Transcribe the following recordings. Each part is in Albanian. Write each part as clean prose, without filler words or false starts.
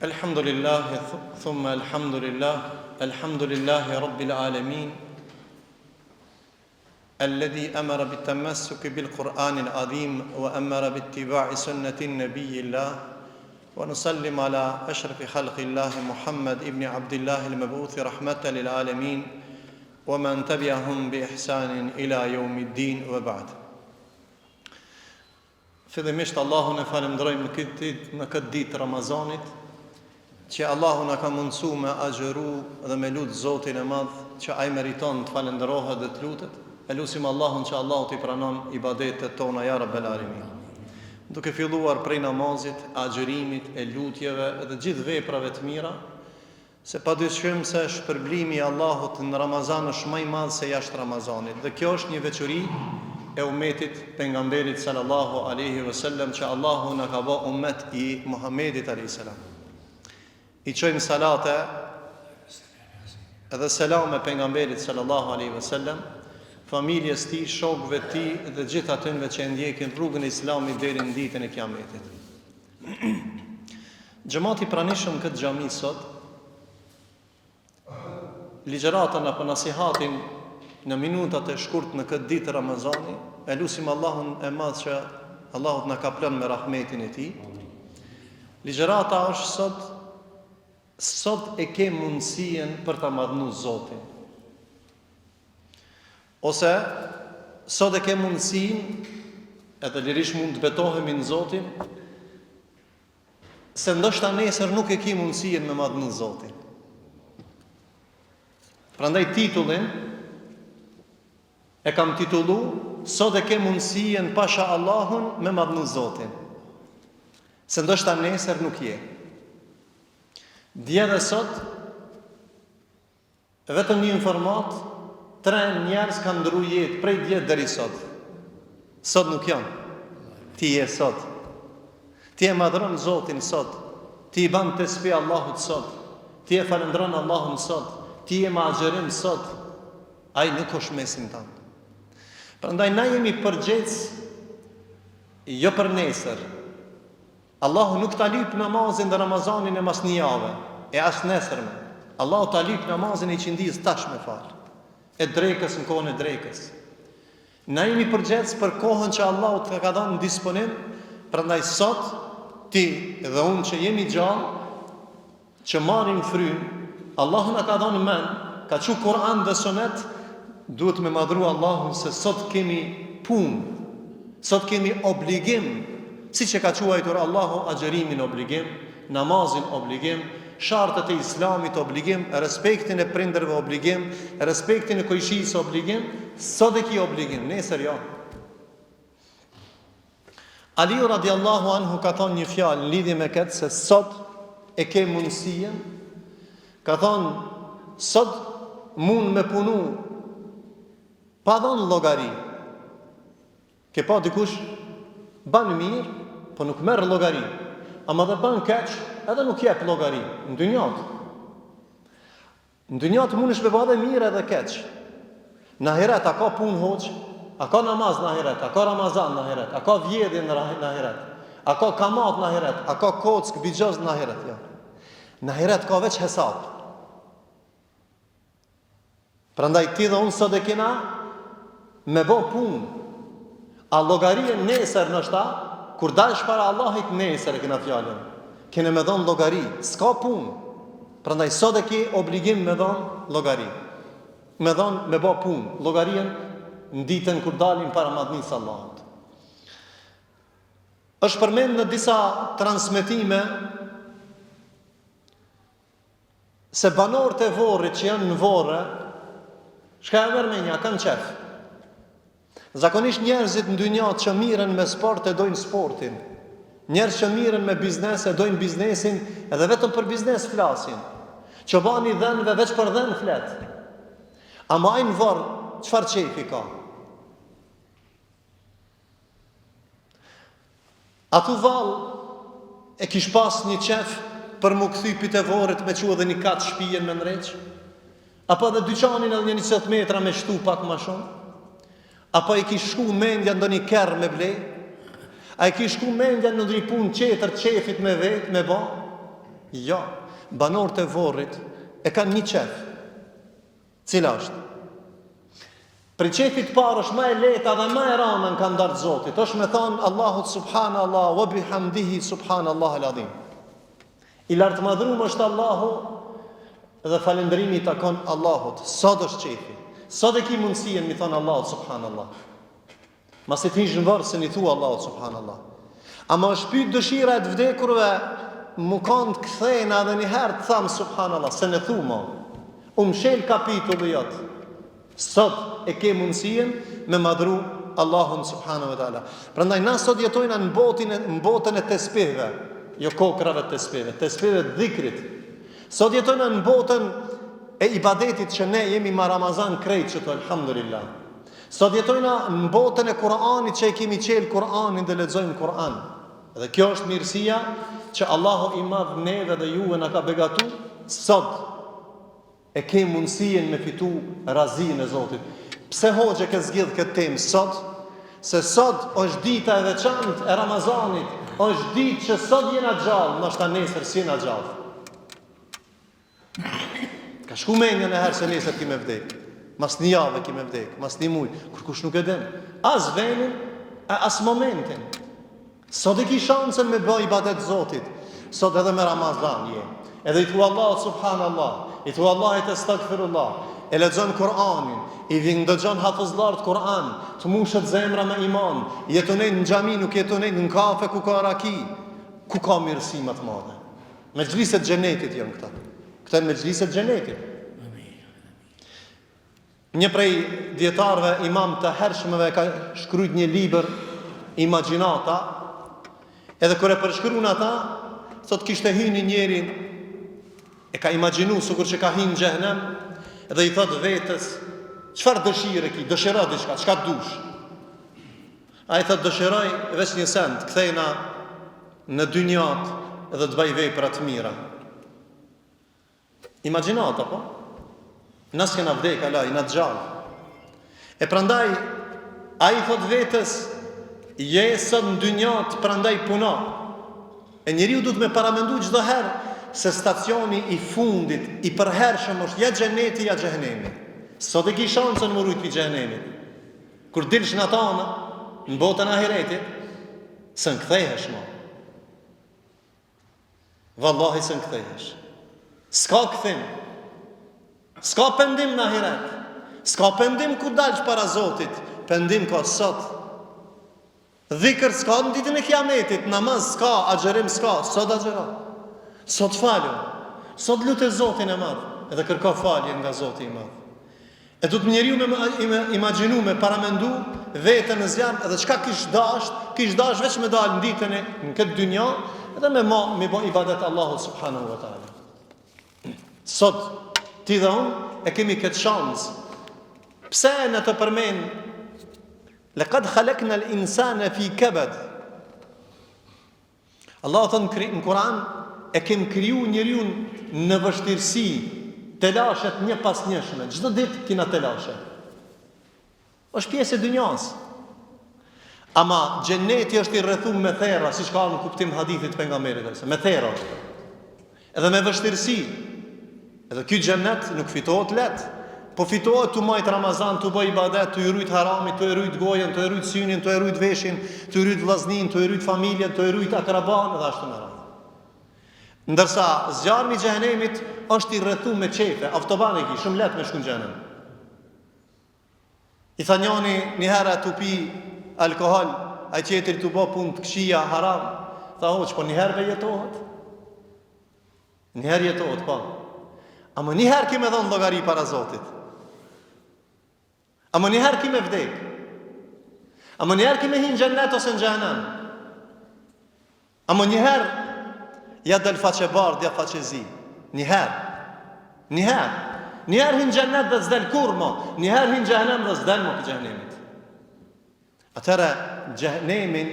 الحمد لله ثم الحمد لله الحمد لله رب العالمين الذي أمر بالتمسك بالقرآن العظيم وأمر باتباع سنة النبي الله ونسلم على أشرف خلق الله محمد ابن عبد الله المبعوث رحمة للعالمين ومن تبعهم بإحسان إلى يوم الدين وبعد. Fillimisht Allahun e falenderojmë në këtë ditë Ramazanit, që Allahu na ka mundësuar me agjëru dhe me lut Zotin e Madh, që ai meriton të falenderohet dhe të lutet. E lutim Allahun që Allahu t'i pranon ibadetet tona ya Rabbel Alamin. Duke filluar prej namazit, agjërimit, e lutjeve dhe gjithë veprave të mira, se padyshim se shpërblimi i Allahut në Ramazan është më i madh se jashtë Ramazanit. Dhe kjo është një veçori e umetit pejgamberit sallallahu alaihi wasallam, që Allahu na ka bë ummet i Muhamedit alayhi salam. I çojmë salate edhe selam e pejgamberit sallallahu alaihi wasallam, familjes tij, shokëve të tij dhe gjithë atyre që ndjekin rrugën e Islamit deri në ditën e Kiametit. Xhamati pranishëm këtë xhami sot, ligjëratën apo nasihatin në minutat e shkurt në këtë ditë Ramazani, e lutim Allahun e Madh që Allahu na ka planë me rahmetin e tij. Ligjërata është sot e ke mundësien për ta madhnu Zotin. Ose sot e ke mundësin, edhe lirish mund të betohemi në Zotin, se ndoshta nesër nuk e ke mundësien me madhnu Zotin. Prandaj titullin e kam titullu, sot e ke mundësien pasha Allahun me madhnu Zotin. Se ndoshta nesër nuk je. Dje dhe sot, vetëm një informat, 3 njerëz kanë ndru jetë prej dje deri sot. Sot nuk janë. Ti je sot. Ti e madhron Zotin sot. Ti i ban tesbih Allahut sot. Ti e falendron Allahun sot. Ti e ma agjerim sot. Ai nuk është mesin tanë. Prandaj na jemi përgjec jo për nesër. Allahu nuk ta lyp namazin dhe Ramazanin e mas një jave, e as nesërme. Allahu ta lyp namazin e qindis tash me fal. E drekës në kohën e drekës. Na jemi përgjec për kohën që Allahu të ka dhënë në disponim, prandaj sot ti dhe unë që jemi gjallë, që marrim frymë, Allahu na ka dhënë mend, ka thënë Kur'an dhe Sunet, duhet me madhru Allahun se sot kemi punë, sot kemi obligim, si që ka quajtur Allahu agjerimin obligim, namazin obligim, shartët e Islamit obligim, respektin e prindërve obligim, respektin e kojshisë obligim, sot e ki obligim, nesër jo. Aliu radiallahu anhu ka thonë një fjalë në lidhje me këtë, se sot e ke mundësien, ka thonë, sot mund me punu, pa dhonë logari. Ke pa dikush, banë mirë, po nuk merë logari, ama dhe banë keq, edhe nuk jep logari, në dynjat. Në dynjat mund është me bëdhe mirë edhe keq. Në ahiret, a ka punë hoq, a ka namaz në ahiret, a ka Ramazan në ahiret, a ka vjedhje në ahiret, a ka kamat në ahiret, a ka kock, bijaz në ahiret. Ja. Në ahiret ka veç hesab. Prandaj ti dhe unë sot e kina me bo punë. A logarie nesër nështë ta, kur dalësh para Allahit nesër e kena fjallën, kene me dhonë logari, s'ka punë. Prandaj sot e ki obligim me dhonë logari, me dhonë me bo punë, logarien në ditën kur dalim para madhnisë Allahut. Është përmend në disa transmetime se banorët e Vorrit që janë në Vorre, shka e mërmenja, kanë qef. Zakonisht njerëzit në dynjat që miren me sport e dojnë sportin. Njerëz që miren me biznes e dojnë biznesin, edhe vetëm për biznes flasin. Qobani dhenve veç për dhen flet. Ama ajnë varë, qëfar qefi ka? Atu val e kish pas një qef për mu këthy pite Vorrit me që edhe një katë shpijen me nreq? Apo edhe dyqanin edhe një 20 metra me shtu pak ma shumë? Apo i kish shku mendja ndo një kërë me blej? A i kish shku mendja në një punë qetër qefit me vetë, me ba? Jo, banorët e Vorrit e kanë një qef. Cila është? Për qefit parë është më e lehta dhe më e rëndë në kanë ndarë Zotit. Është me thonë Allahut subhanallahu wa bihamdihi subhanallahu al-azim. I lartëmadhëruar është Allahu dhe falënderimi i takon Allahut. Sot është qefi. Sot e ki mundësien mi thonë Allahut subhanallah. Masi të hish në vërë se një thua Allahut subhanallah. Ama është pyet dëshira e të vdekurve, mu kanë të kthejna dhe njëherë të thamë subhanallah, se në thuma. Shel kapitulli jotë. Sot e ke mundësien me madhru Allahun subhanahu wa ta'ala. Prandaj na sot jetojna në botën e tesbihve, jo kokrave të tesbihve, tesbihve të dhikrit. Sot jetojna në botën e ibadetit që ne jemi ma Ramazan krejt që të alhamdulillah. Sot jetojna në botën e Kur'anit që e kemi qelë Kur'anin dhe lexojmë Kur'an. Dhe kjo është mirësia që Allahu i madh neve dhe juve na ka begatu. Sot e ke mundësien me fitu razin e Zotit. Pse hoxhe ke zgjidh këtë temë sot? Se sot është dita e veçantë e Ramazanit, është ditë që sot jena gjallë, ndoshta nesër si jena gjallë. Ka shku menja në herë se nesër kime vdek, mas një javë kime vdek, mas një muj, kur kush nuk e den, as venin, as momentin. Sot e ki shansën me bëj ibadet Zotit, sot edhe me Ramazan je, edhe i thua Allah subhanallah, i thua Allah e të stakfirullah, e lexon Kur'anin, i dëgjon hafëzlarët Kur'an, të mushet zemra me iman, jetonin në xhami, nuk jetonin në kafe ku ka raki, ku ka mirësi më të madhe. Mexhliset xhenetit janë këta. Këta në mexhliset xhenetit. Një prej dietarëve, imam të hershmëve, ka shkruajt një libër Imagjinata, edhe kur e përshkruan ata, thot kishte hyrë njëri, e ka imagjinu sikur që ka hyrë në xhehenem, dhe i thot vetës, çfarë dëshire ki? Dëshiro diçka, çka dush? Ai thot dëshiroj veç një send, kthejna në dynjat dhe të bëj vepra të mira. Imagjinata po? Nas kena vdek ala, i na gjallë. E prandaj ai thot vetës, je sot në dynjat, prandaj puna. E njeriu duhet me paramendu çdo herë se stacioni i fundit, i përhershëm është ja xheneti, ja xhehenemi. Sot e ki shansën më rujt pi xhehenemit. Kur dilsh në tanë, në botën ahiretit, së në kthehesh mo. Vallahi së në kthehesh. Ska këthim. Ska pendim në ahiret. Ska pendim kur dalsh para Zotit. Pendim ka sot. Dhikër s'ka në ditën e kiametit, namaz s'ka, agjerim s'ka, sot agjera. Sot falem, sot lutë Zotin e madh, edhe kërko falje nga Zoti i madh. E du të njeriu me imagjinu, me paramendu vetën në zjarë, edhe qka kish dash veç me dalë në ditën e në këtë dynja, edhe me bo ibadet Allahu subhanahu wa ta'ala. Sot, ti dhe unë, e kemi këtë shansë. Pse në të përmen laqad khalaqna al-insana fi kabad. Allah thënë në Kur'an, e kem kriju njeriu në vështirësi, telashet një pas njëshme, çdo ditë kina telashe. Është pjesë e dynjas. Ama xheneti është i rrethuar me therra, siç ka në kuptim hadithit pejgamberit, me therra. Edhe me vështirësi. Edhe ky xhenet nuk fitohet lehtë. Po fitohet të majtë Ramazan, të bëj ibadet, të rujt haramit, të rujt gojen, të rujt synin, të rujt veshin, të rujt vllaznin, të rujt familjen, të rujt akraban dhe ashtu me radhë. Ndërsa zjarmi i xhehenemit është i rrethuar me qefe, autobani ki, shumë lehtë me shku në xhehenem. I tha njani një herë të pi alkohol, ai tjetri të bë punë të këqija haram, tha hoç, po një herë be jetohet. Një herë jetohet, po. Ama një herë kime dhonë llogari para Zotit. Ama njëherë kime vdek. Ama njëherë kime hinë xhennet ose në xhehenem. Ama njëherë ja del faqe bardh, ja faqe zi. Njëherë hinë xhennet dhe s'del kurmo. Njëherë hinë xhehenem dhe s'del më për xhehenemit. Atëra xhehenemin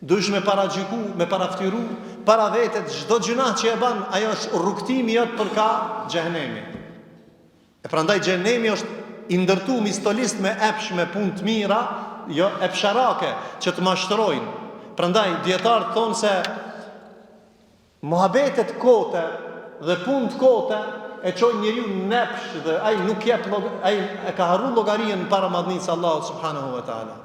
dush me paragjiku, me paraftiru, para vetet çdo gjunah që e ban, ajo është rrugtimi jot për ka xhehenemi. E prandaj xhehenemi është i ndërtu mistolist me epsh me punë të mira, jo epsharake që të mashtrojnë. Prandaj dietarët thonë se Muhabetet kote dhe punë të kote e çojnë njeriu nepsh dhe ai nuk jep ai e ka harru llogarinë para madhnisë Allahut subhanahu wa taala.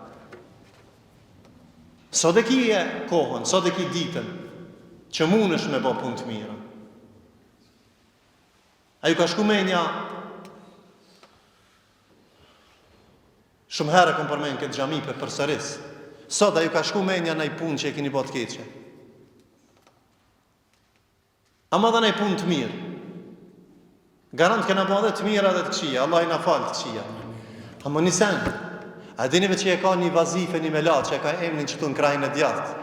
Sot e ki e kohën, sot e ki ditën që mundesh me bë punë të mira. Ai ka shku menja shumë herë kom përmend këtë xhami për përsëris. Sot ai ka shku menja në punë që e keni bë të keqe. Ama dhe në punë të mirë. Garant kena bë edhe të mira dhe të këqija, Allah i na fal të këqija. Ama nisen, a dini që e ka një vazife, një melat që e ka emrin që tu në krahin e djathtë.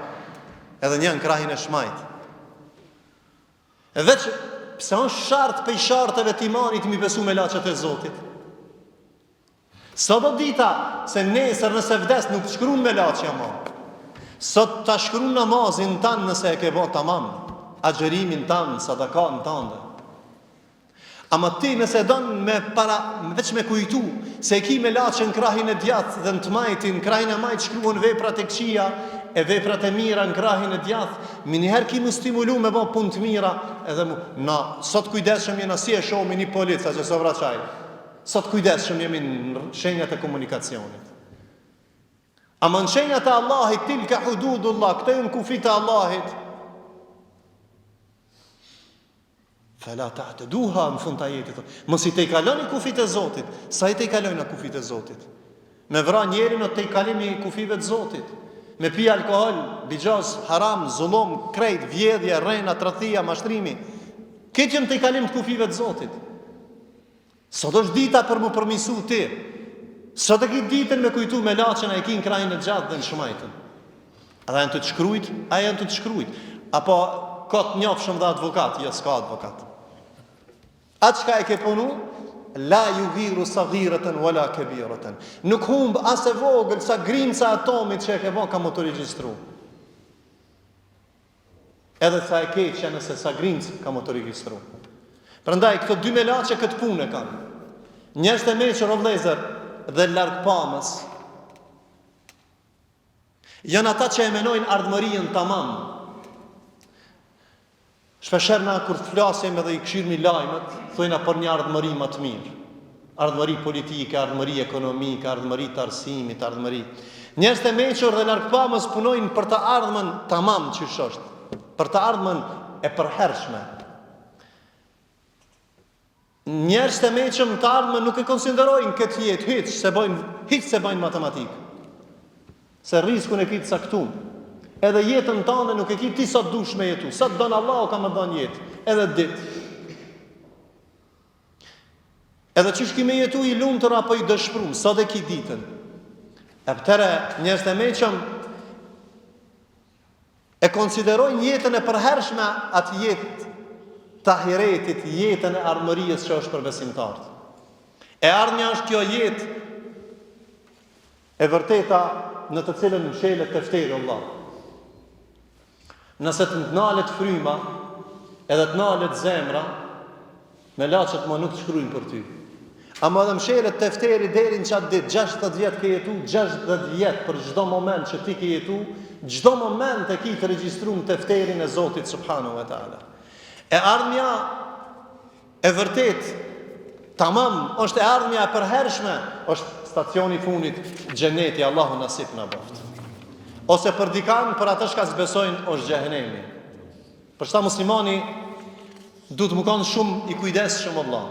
Edhe një në krahin e shmajt. Edhe që pse është shartë pe sharteve të imanit mi besu melat e Zotit. Sot do dita se nesër nëse vdes nuk të shkruan melat që ma. Sot të shkruan namazin tanë nëse e ke bë tamam. Agjerimin tanë, sadakan tanë. Ama ti nëse donë veç me kujtu se e ki me laçën krahin e djathtë dhe në të majtin, krahin e majt shkruan veprat e këqija e veprat e mira në krahin e djathtë, miniherë ki më stimulu me bë punë të mira edhe mu. Na, sot kujdesshëm jena si e shohmi një polica që së vraqaj. Sot kujdesshëm jemi në shenjat e komunikacionit. Ama në shenjat e Allahit, tilka hududullah, këto janë kufit e Allahit. Fela ta'taduha në fund të ajetit. Mos i te i kaloni kufit e Zotit. Sa i te i kaloni në kufit e Zotit? Me vra njerin o te i kalimi kufive të Zotit. Me pi alkohol, bigjaz, haram, zullum, krejt, vjedhje, rrena, tradhtia, mashtrimi. Këtë jënë te i kalim të kufive të Zotit. Sot është dita për më përmisu ti. Sot e këtë ditën me kujtu me laçën e ki në krajin e gjatë dhe në shmajtën. A janë të të shkrujt? A janë të të shkrujt? Apo këtë njofshëm dhe advokat? Jo, s'ka advokat. Atë qka e ke punu, la ju ghiru sa ghiretën, wala kebiretën. Nuk humbë ase vogël sa grimë sa atomit që e ke bo ka më të regjistru. Edhe sa e keqja nëse sa grimë ka më të regjistru. Prandaj, këto dy melaçe këtë punë e kanë. Njerëz të meqër o vlezër dhe larg pamës. Janë ata që e menojnë ardhmërinë tamam. Shpesher na kur të flasim edhe i këshirmi lajmet, thojna për një ardhmëri më të mirë. Ardhmëri politike, ardhmëri ekonomike, ardhmëri të arsimit, ardhmëri. Njerëz të mequr dhe largpamës punojnë për të ardhmen tamam që është, për të ardhmen e përhershme. Njerëz të mequr të ardhmen nuk e konsiderojnë këtë jetë hiç se bojnë matematikë. Se riskun e kitë saktum. Edhe jetën tënde nuk e ki ti sa dush me jetu. Sa të donë Allah o ka më donë jetë. Edhe ditë. Edhe që shki me jetu i lumëtër apo i dëshprum. Sa dhe ki ditën. E pëtere njerëz të meqëm e konsiderojnë jetën e përhershme atë jetë të ahiretit, jetën e ardhmërijës që është për besimtarët. E ardhmja është kjo jetë e vërteta në të cilën mshelet tefteri Allah. Nëse të nalet fryma, edhe të nalet zemra, me laçet më nuk të shkrujnë për ty. Ama dhe mshelet tefteri deri në qatë ditë, 60 vjetë ke jetu, 60 vjetë për çdo moment që ti ke jetu, çdo moment e ki të regjistru në tefterin e Zotit subhanahu wa taala. E ardhmja e vërtet, tamam, është e ardhmja e përhershme, është stacioni funit xheneti, Allahu nasip na boft. Ose për dikan, për atë shka zbesojnë, është xhehenemi. Për shta muslimani du të më kanë shumë i kujdes shumë Allah.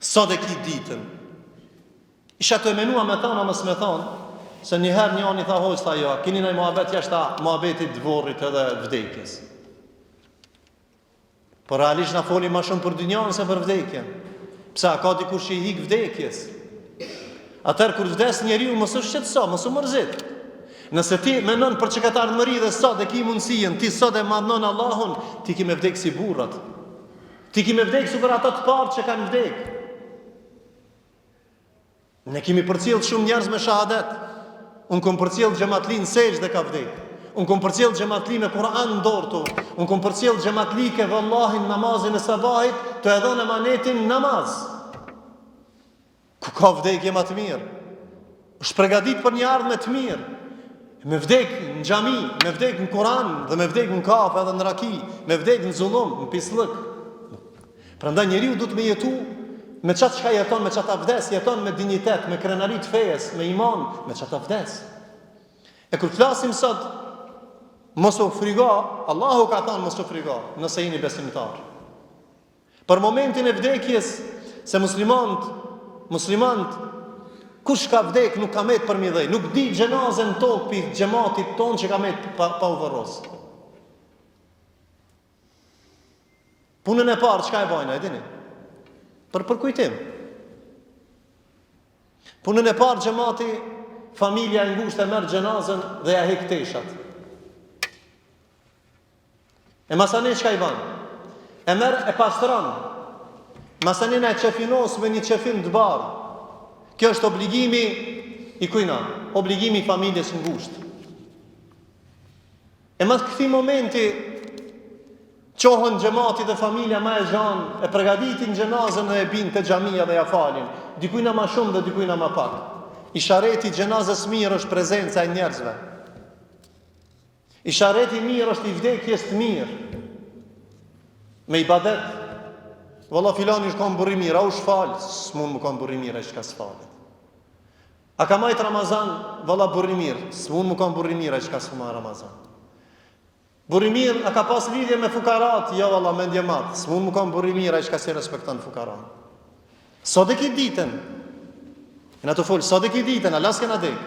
Sot e ki ditën. Isha të e menua me thonë, a mësë me thonë, se njëherë një anë i tha hojës, tha jo, kini nëj muhabet jashta muhabetit dvorit edhe vdekjes. Por realisht na foli ma shumë për dynjanë se për vdekjen. Pse, a ka dikur që i hik vdekjes. Atër, kur vdes njeriu, mësë shqetëso, mësë mërzit. Nëse ti menon për që këtë ardhmëri dhe sot e ki mundësien, ti sot e madhnon Allahun, ti ki me vdek si burrat. Ti ki me vdek si për ata të parë që kanë vdek. Ne kemi përcjell shumë njerëz me shahadet. Unë kom përcjell xhamatli në sejdë dhe ka vdek. Unë kom përcjell xhamatli me Kur'an në dorë. Unë kom përcjell xhamatli ke vallahin namazin e sabahit, të e dhon emanetin namaz. Ku ka vdekje më të mirë? Është përgatit për një ardhmë të mirë. Me vdek në xhami, me vdek në Kur'an dhe me vdek në kafe edhe në raki, me vdek në zullum, në pislëk. Prandaj njeriu duhet me jetu me çat çka jeton, me çata vdes, jeton me dinjitet, me krenari të fejes, me iman, me çata vdes. E kur flasim sot mos u frigo, Allahu ka thënë mos u frigo, nëse jeni besimtar. Për momentin e vdekjes, se muslimanët kush ka vdek nuk ka met për mi dhej, nuk di gjenazën tokë për gjematit ton që ka met pa u vëros. Punën e parë çka e bajnë, e dini? Për kujtim. Punën e parë gjemati, familja e ngushtë e merr gjenazën dhe ja hek teshat. E masane çka i bën? E merr e pastron. Masanin e qefinos me një qefin të barë. Kjo është obligimi i kujna, obligimi i familjes ngushtë. E mas këti momenti qohën gjemati dhe familja ma e zhanë, e pregaditin gjenazën dhe e binë të xhamia dhe ja falin. Dikujna ma shumë dhe dikujna ma pak. Ishareti gjenazës mirë është prezenca e njerëzve. Ishareti mirë është i vdekjes të mirë. Me ibadet. Valla filani është kanë burri mirë, a u shfalë, s'mund më kanë burri mirë, a i shka s'falë. A ka majtë Ramazan, valla burri mirë, s'mund më kanë burri mirë, a i shka s'fuma Ramazan. Burri mirë, a ka pas lidhje me fukarat, ja valla mendje matë, s'mund më kanë burri mirë, a i shka se respektan fukarat. Sot e ki ditën, e në të folë, sot e ki ditën, alas këna dek,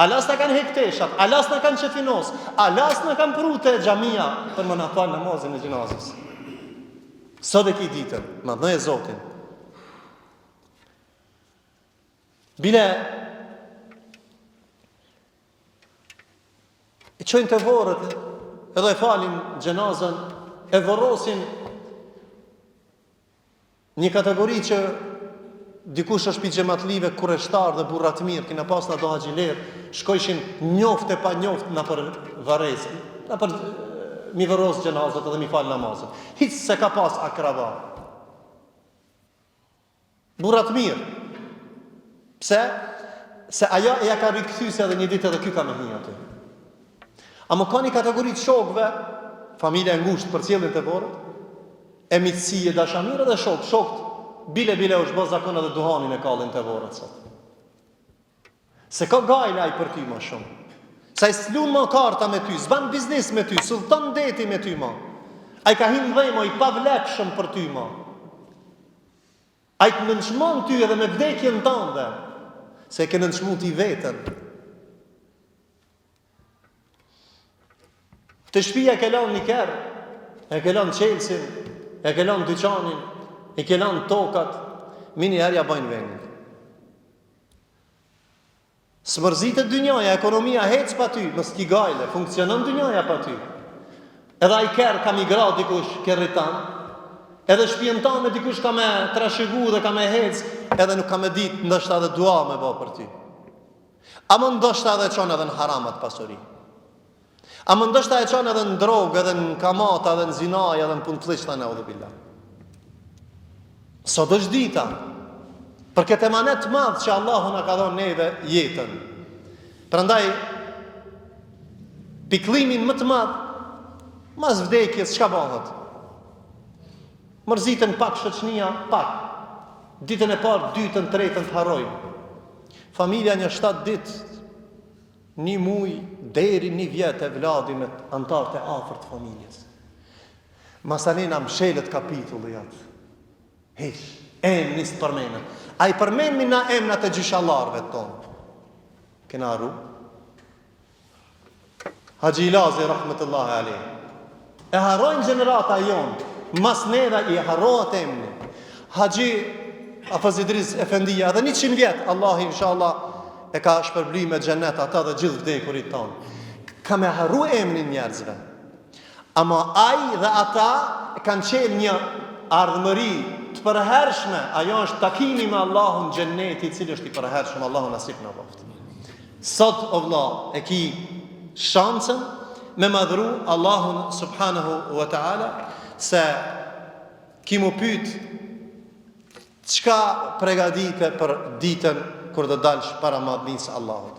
alas në kanë hekteshat, alas në kanë qefinos, alas në kanë prute xhamia për më në falë namazin e gjinazës. Sot e ki ditën, ma dhe e Zotin. Bile, e qojnë të vorët, edhe e falin gjenazën, e vorrosin një kategori që dikush është pi xhamatlive kurreshtar dhe burrat mirë, kina pas në do haqjiler, shkojshin njoft e pa njoft në për varesi, në për mi vëros gjenazët edhe mi falë namazët. Hiç se ka pas akraba. Burrat mirë. Pse? Se aja e ja ka rikëthyse edhe një ditë edhe ky ka me një aty. A më ka një kategorit shokve, familja e ngushtë për cilin të borët, e mitësi e dashamire dhe shokët, bile është bëz zakon edhe duhanin e kallin të borët sot. Se ka gajle aj për ty ma shumë. Sa i s'lun ma karta me ty, s'ban biznis me ty, sultan deti me ty ma. A i ka hinë dhejma, i pavlekshëm për ty ma. A i të nënçmon ty edhe me vdekjen tënde, se ke nënçmu ti vetën. Të shpia ke lanë një kerë, e ke lanë qelsin, e ke lanë dyqanin, e ke lanë tokat, mini herja bajnë vendin. Së mërzitë dynjaja, ekonomia hec pa ty, mës t'i gajle, funksionon dynjaja pa ty. Edhe a i kërë ka migra dikush kërritan, edhe shpijen ta me dikush ka me trashëgu dhe ka me hec, edhe nuk ka me ditë ndështë edhe dua me ba për ty. A më ndështë edhe qonë edhe në haramat pasuri. A më ndështë edhe qonë edhe në drogë, edhe në kamata, edhe në zinaj, edhe në punë plishta në udhu billah. Sot është dita, për këtë emanet madhë që Allahu në ka dhonë neve jetën. Prandaj, piklimin më të madhë, mas vdekjes, çka bëhet? Mërzitën pak shoqënia, pak. Ditën e parë, dytën, tretën të harrojnë. Familja një 7 ditë, një muj, deri një vjetë e vladin me antarët e afërt të familjes. Masanina mshelet kapitulli atë. Hesh, emnis të përmenën. A i përmenmi na emnat e gjyshallarve tonë. Kena arru? Haxhi Ilazi, rahmetullahi alejhi. E harrojnë gjenerata jonë, mas neve i harrohat emni. Haxhi Afazi Idris Efendia, dhe 100 vjetë, Allah inshallah e ka shpërbly me xhenet ata dhe gjithë vdekurit tonë. Ka me harru emnin njerëzve. Ama ai dhe ata kanë qenë një ardhmëri të përhershme, ajo është takimi me Allahun xhenneti, i cili është i përhershëm, Allahu nasip na boft. Sot o vëlla, e ki shansën me madhru Allahun subhanahu wa taala se ki mu pyet çka përgatite për ditën kur do dalsh para madhnisë Allahut.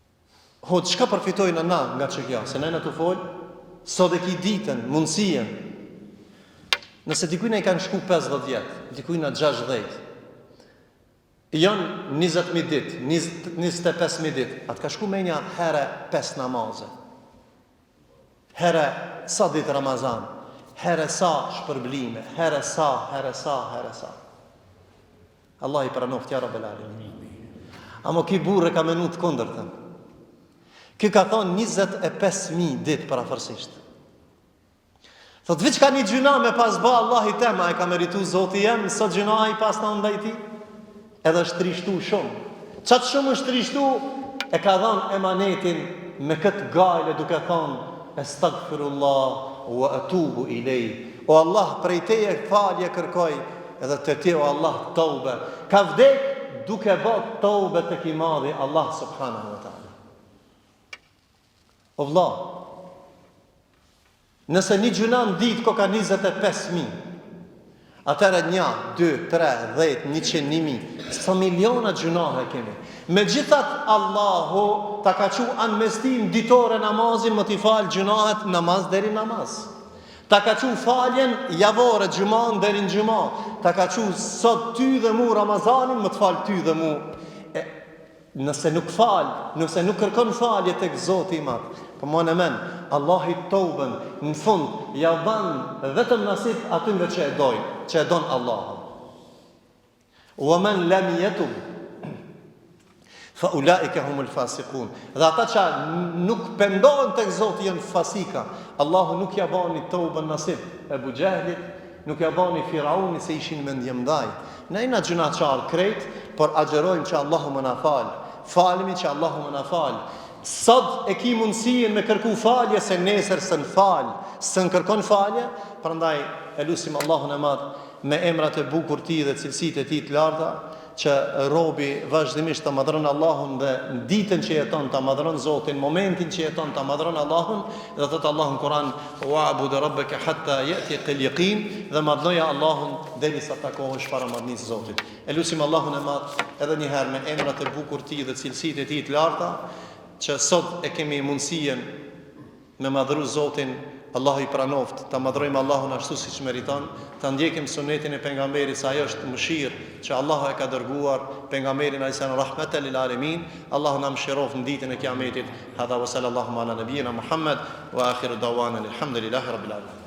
çka përfitojnë na nga çka? Se nëna të fol, sot e ki ditën, mundësien. Nëse dikujna i kanë shku 50 vjet, dikujna 60. Janë 20.000 ditë, 25.000 ditë. Atë ka shku menja herë 5 namaze. Herë sa ditë Ramazan, herë sa shpërblime, herë sa. Allah i pranoft, ja Rabbel Alamin. Amo ki burre ka menut kundërtën. Ky ka thonë 25.000 ditë parafërsisht. Thot veç ka një gjuna me pas ba Allah i tema, e ka meritu Zoti jem, sot gjuna i pas në ndajti, edhe është trishtu shumë. Qatë shumë është trishtu, e ka dhanë emanetin me këtë gajle duke thonë, Estagfirullah wa atubu ilej. O Allah, prej teje falje kërkoj, edhe të te o Allah taube. Ka vdek duke bot taube të kimadhi Allah subhanahu wa ta'ala. O vla, nëse një gjuna në ditë ko ka 25.000, atëre 1, 2, 3, 10, 100, 1.000, sa miliona gjunahe kemi. Me gjithat Allahu ta ka qu anmestim ditore namazin më t'i falë gjunahet namaz deri namaz. Ta ka qu faljen javore gjuman deri në gjuma. Ta ka qu sot ty dhe mu Ramazanin më t'falë ty dhe mu. Nëse nuk falë, nëse nuk kërkon falje tek Zoti i Madh, po më në men, Allah i tauben në fund ja ban vetëm nasib atyre që e dojnë, që e don Allahu. Wa man lam yatub fa ulaika humul fasiqun. Dhe ata që nuk pendohen tek Zoti janë fasika. Allahu nuk ja bani tauben nasib Ebu Gjehlit, nuk ja bani Firauni se ishin mendjemdaj. Ne jena gjunaçar krejt, por agjerojmë që Allahu më na fal. Falemi që Allahu më na fal. Sot e ki mundësien me kërku falje, se nesër së në falj, së në kërkon falje. Prandaj e lusim Allahun e madh me emrat e bukur ti dhe cilësitë e ti të larta, që robi vazhdimisht të madhron Allahun dhe në ditën që jeton të madhron Zotin, momentin që jeton të madhron Allahun, dhe thëtë Allahun Kur'an, wa'budu rabbaka hatta ya'tiyakal yaqin, dhe madhnoja Allahun derisa takohesh para madhnisë Zotit. E lusim Allahun e madh edhe një herë me emrat e bukur ti dhe cilësitë e ti të larta, që sot e kemi mundësien me madhru Zotin. Allahu i pranoft, ta madhrojmë Allahun ashtu siç meriton, ta ndjekim sunetin e pejgamberit, se ajo është mëshirë që Allahu e ka dërguar pejgamberin ajsan rahmatan lil alamin. Allahu na mëshiroft në ditën e Kiametit. Hadha wa sallallahu ala nabiyyina Muhammad wa akhiru dawana alhamdulillahi rabbil alamin.